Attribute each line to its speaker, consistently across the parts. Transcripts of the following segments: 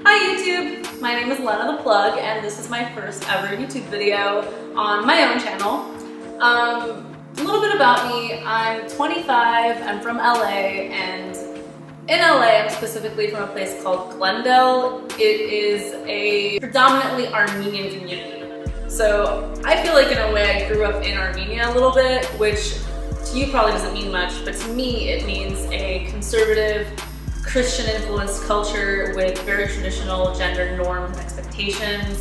Speaker 1: Hi YouTube! My name is Lena The Plug and this is my first ever YouTube video on my own channel. A little bit about me. I'm 25, I'm from LA, and in LA I'm specifically from a place called Glendale. It is a predominantly Armenian community. So I feel like in a way I grew up in Armenia a little bit, which to you probably doesn't mean much, but to me it means a conservative, Christian influenced culture with very traditional gender norms and expectations.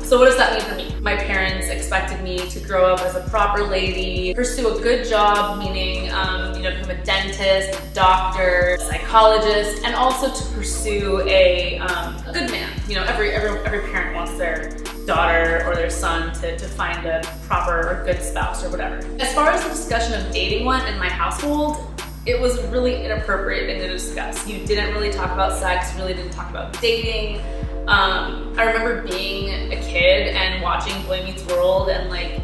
Speaker 1: So what does that mean for me? My parents expected me to grow up as a proper lady, pursue a good job, meaning become a dentist, a doctor, a psychologist, and also to pursue a good man. You know, every parent wants their daughter or their son to find a proper or good spouse or whatever. As far as the discussion of dating went in my household, it was a really inappropriate thing to discuss. You didn't really talk about sex, you really didn't talk about dating. I remember being a kid and watching Boy Meets World and like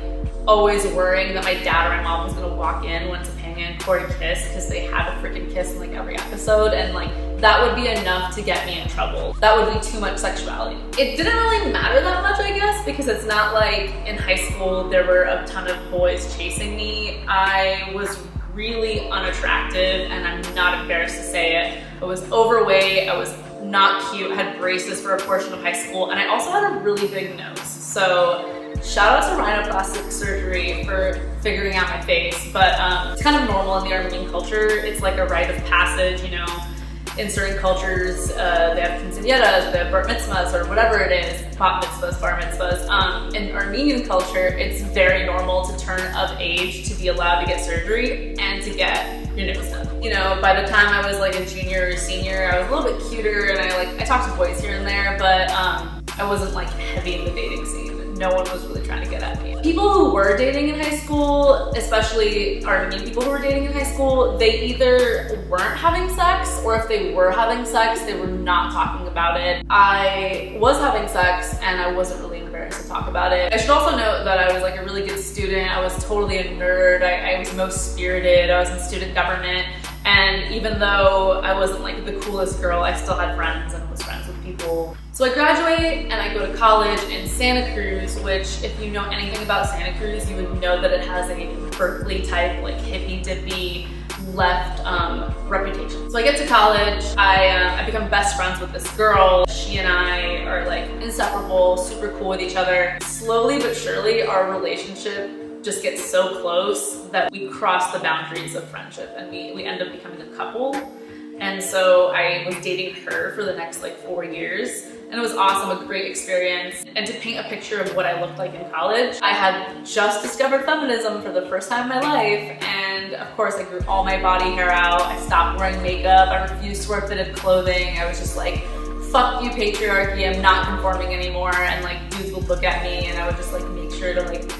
Speaker 1: always worrying that my dad or my mom was gonna walk in when Topanga and Corey kissed because they had a freaking kiss in like every episode, and like that would be enough to get me in trouble. That would be too much sexuality. It didn't really matter that much, I guess, because it's not like in high school there were a ton of boys chasing me. I was really unattractive, and I'm not embarrassed to say it. I was overweight, I was not cute, had braces for a portion of high school, and I also had a really big nose. So shout out to rhinoplastic surgery for figuring out my face, but it's kind of normal in the Armenian culture. It's like a rite of passage, you know. In certain cultures, they have quinceañeras, they have bar mitzvahs, or whatever it is, bat mitzvahs, bar mitzvahs. In Armenian culture, it's very normal to turn of age to be allowed to get surgery and to get your nose done. You know, by the time I was like a junior or senior, I was a little bit cuter, and I talked to boys here and there, but I wasn't like heavy in the dating scene. No one was really trying to get at me. People who were dating in high school, especially Armenian people who were dating in high school, they either weren't having sex, or if they were having sex, they were not talking about it. I was having sex and I wasn't really embarrassed to talk about it. I should also note that I was like a really good student. I was totally a nerd. I was most spirited. I was in student government. And even though I wasn't like the coolest girl, I still had friends and was friends with people. So I graduate and I go to college in Santa Cruz, which if you know anything about Santa Cruz, you would know that it has a Berkeley type, like hippy dippy left reputation. So I get to college, I become best friends with this girl. She and I are like inseparable, super cool with each other. Slowly but surely, our relationship just gets so close that we cross the boundaries of friendship and we end up becoming a couple. And so I was dating her for the next like 4 years, and it was awesome, a great experience. And to paint a picture of what I looked like in college, I had just discovered feminism for the first time in my life, and of course I grew all my body hair out, I stopped wearing makeup, I refused to wear fitted clothing. I was just like, fuck you patriarchy, I'm not conforming anymore, and like dudes would look at me and I would just like make sure to like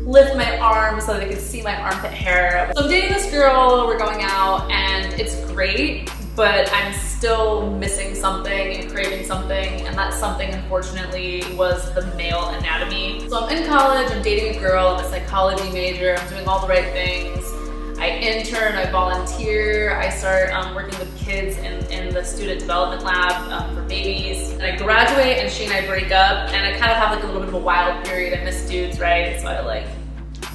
Speaker 1: lift my arms so they could see my armpit hair. So I'm dating this girl, we're going out, and it's great, but I'm still missing something and craving something, and that something unfortunately was the male anatomy. So I'm in college, I'm dating a girl, I'm a psychology major, I'm doing all the right things. I intern, I volunteer, I start working with kids in the student development lab for babies. And I graduate and she and I break up, and I kind of have like a little bit of a wild period. I miss dudes, right? So I like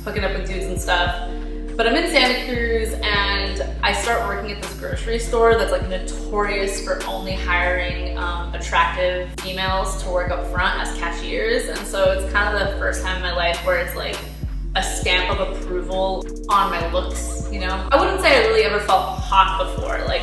Speaker 1: hooking up with dudes and stuff. But I'm in Santa Cruz and I start working at this grocery store that's like notorious for only hiring attractive females to work up front as cashiers. And so it's kind of the first time in my life where it's like a stamp of approval on my looks, you know? I wouldn't say I really ever felt hot before. Like,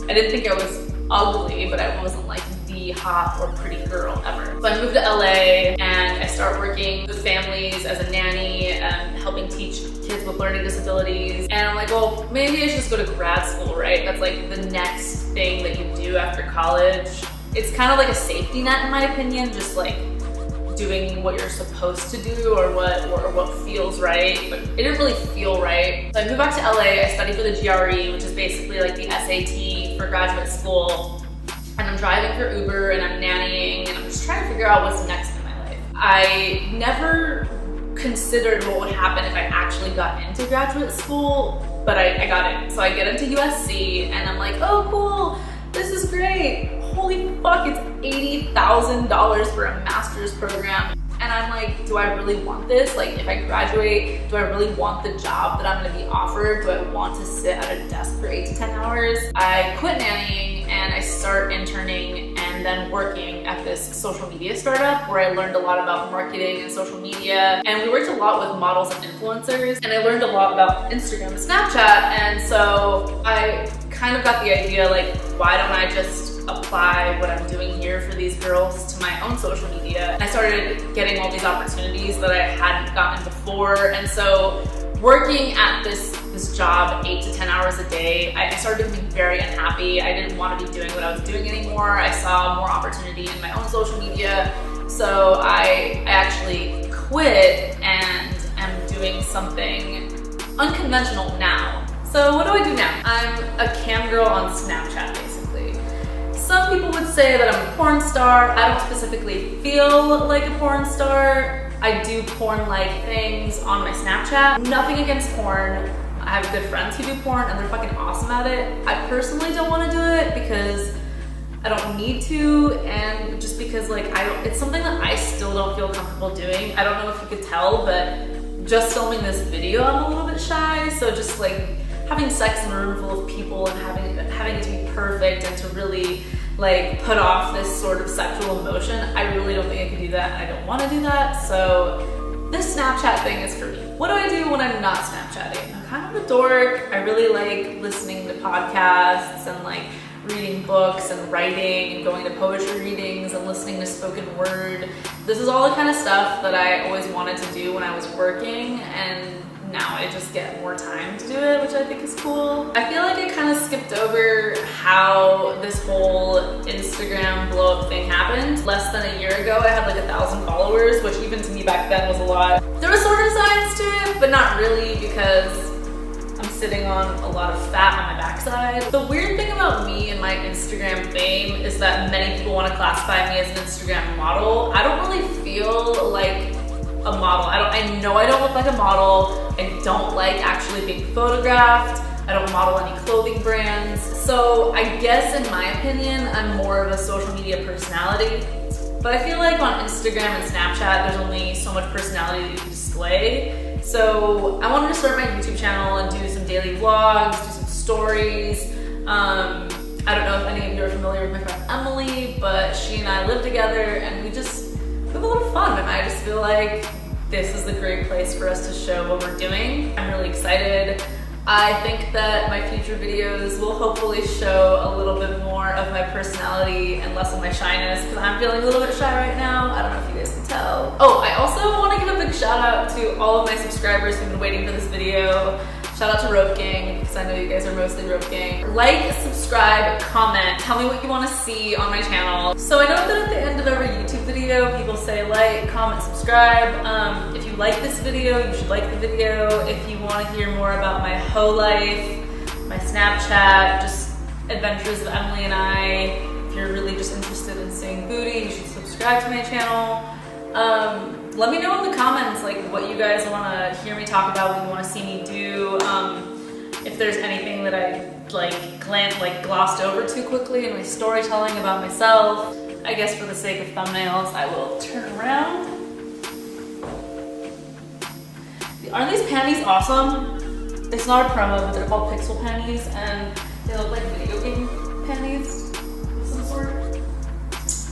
Speaker 1: I didn't think I was ugly, but I wasn't like the hot or pretty girl ever. So I moved to LA and I start working with families as a nanny and helping teach kids with learning disabilities. And I'm like, well, maybe I should just go to grad school, right? That's like the next thing that you do after college. It's kind of like a safety net in my opinion, just like doing what you're supposed to do or what feels right, but it didn't really feel right. So I moved back to LA, I studied for the GRE, which is basically like the SAT for graduate school, and I'm driving for Uber and I'm nannying and I'm just trying to figure out what's next in my life. I never considered what would happen if I actually got into graduate school, but I got in. So I get into USC and I'm like, oh cool, this is great. Holy fuck, it's $80,000 for a master's program. And I'm like, do I really want this? Like, if I graduate, do I really want the job that I'm gonna be offered? Do I want to sit at a desk for 8 to 10 hours? I quit nannying and I start interning and then working at this social media startup where I learned a lot about marketing and social media. And we worked a lot with models and influencers. And I learned a lot about Instagram and Snapchat. And so I kind of got the idea, like, why don't I just apply what I'm doing here for these girls to my own social media? I started getting all these opportunities that I hadn't gotten before. And so working at this job 8 to 10 hours a day, I started becoming very unhappy. I didn't want to be doing what I was doing anymore. I saw more opportunity in my own social media. So I actually quit and am doing something unconventional now. So what do I do now? I'm a cam girl on Snapchat, basically. Some people would say that I'm a porn star. I don't specifically feel like a porn star. I do porn-like things on my Snapchat. Nothing against porn. I have good friends who do porn and they're fucking awesome at it. I personally don't want to do it because I don't need to, and just because like it's something that I still don't feel comfortable doing. I don't know if you could tell, but just filming this video, I'm a little bit shy. So just like having sex in a room full of people and having it to be perfect and to really like put off this sort of sexual emotion, I really don't think I can do that. I don't want to do that. So this Snapchat thing is for me. What do I do when I'm not Snapchatting? I'm kind of a dork. I really like listening to podcasts and like reading books and writing and going to poetry readings and listening to spoken word. This is all the kind of stuff that I always wanted to do when I was working, and now I just get more time to do it, which I think is cool. I feel like I kind of skipped over how this whole Instagram blow up thing happened. Less than a year ago, I had like 1,000 followers, which even to me back then was a lot. There was sort of science to it, but not really, because I'm sitting on a lot of fat on my backside. The weird thing about me and my Instagram fame is that many people want to classify me as an Instagram model. I don't really feel like a model. I know I don't look like a model. I don't like actually being photographed. I don't model any clothing brands. So I guess in my opinion, I'm more of a social media personality. But I feel like on Instagram and Snapchat, there's only so much personality that you can display. So I wanted to start my YouTube channel and do some daily vlogs, do some stories. I don't know if any of you are familiar with my friend Emily, but she and I live together and we have a lot of fun, and I just feel like this is a great place for us to show what we're doing. I'm really excited. I think that my future videos will hopefully show a little bit more of my personality and less of my shyness, because I'm feeling a little bit shy right now. I don't know if you guys can tell. Oh, I also want to give a big shout out to all of my subscribers who've been waiting for this video. Shout out to Rope Gang, because I know you guys are mostly Rope Gang. Like, subscribe, comment, tell me what you want to see on my channel. So I know that at the end of every YouTube video, people say like, comment, subscribe. If you like this video, you should like the video. If you want to hear more about my hoe life, my Snapchat, just adventures of Emily and I, if you're really just interested in seeing booty, you should subscribe to my channel. Let me know in the comments like what you guys want to hear me talk about, what you want to see me do. If there's anything that I glossed over too quickly in my storytelling about myself. I guess for the sake of thumbnails, I will turn around. Aren't these panties awesome? It's not a promo, but they're called pixel panties, and they look like video game panties of some sort.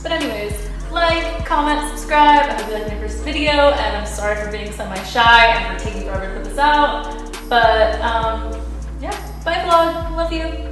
Speaker 1: But anyways, like, comment, subscribe. I hope you liked my first video, and I'm sorry for being semi-shy and for taking forever to put this out. But yeah, bye vlog, love you.